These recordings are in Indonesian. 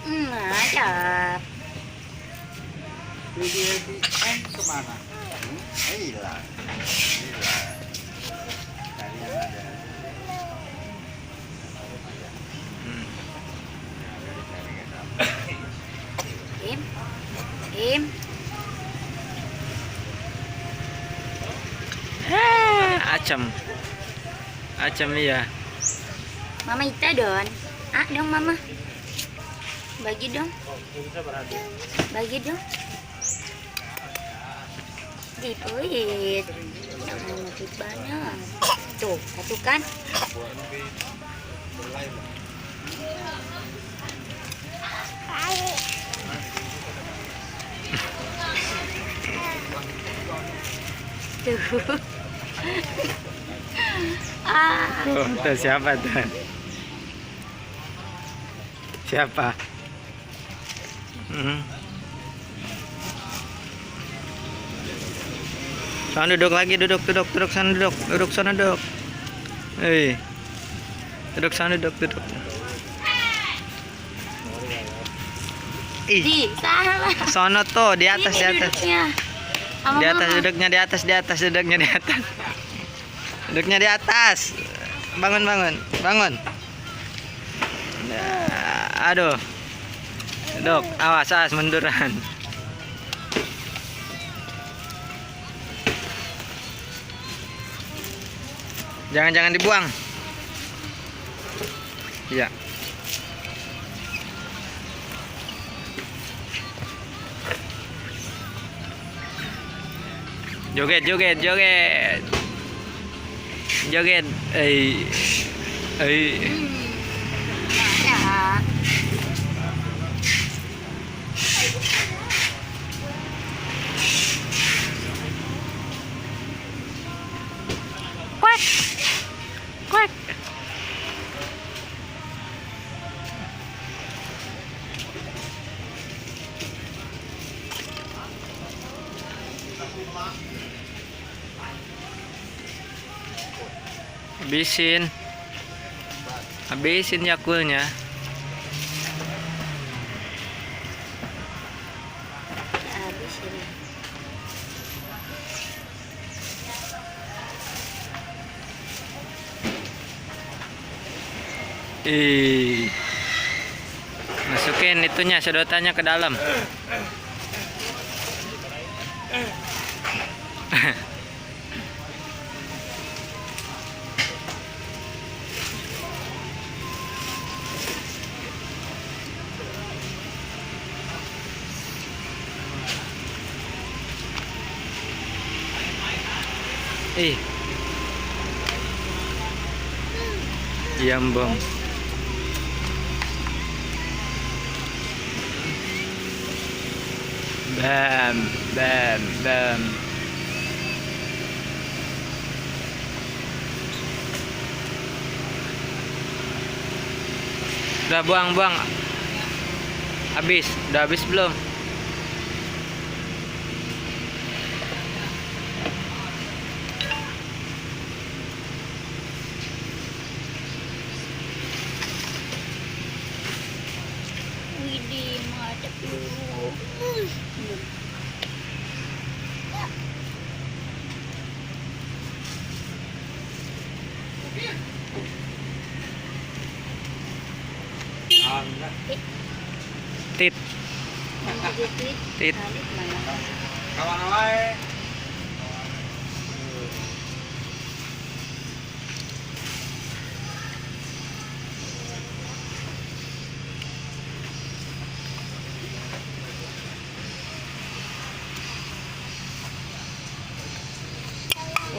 Ada. Video di kemana? Hilang. Tadi yang ada. Im. Acam iya. Mama Ita don. Dong mama. Bagi dong. Bagi dong. Dipuit. Jangan ngepit banyak. Tuh, satu kan. Tuh. Tuh siapa tuh? Siapa? Sana duduk lagi, duduk sana duduk sana duduk. Duduk sana duduk. Di sana. Sono tuh di atas Ini di atas. duduknya. Sama Di atas mama. duduknya di atas duduknya di atas. Duduknya di atas. Bangun. Nah, aduh. Duduk, awas munduran. Jangan dibuang. Iya. Joget. Ya. Kuek. Habisin Yakultnya. Habis ini. Masukin itunya, sedotannya ke dalam. Yambong. Bam. Udah buang. Udah habis belum? Widih, madep dulu. Tit. Tit. Kawan wae.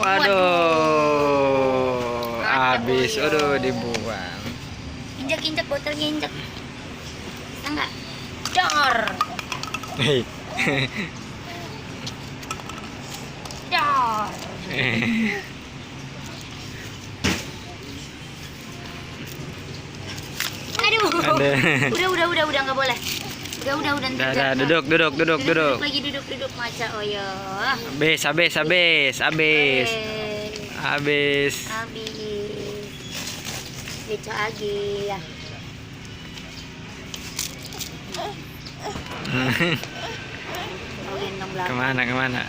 Waduh, habis. Aduh, dibuang. Injak botolnya injak. Bisa nggak? Dor. Dor. Aduh. Udah nggak boleh. Udah ntar Dah, duduk. lagi duduk maca oyo. Habis. Beca lagi ya. Mau gendong belakang. Kemana?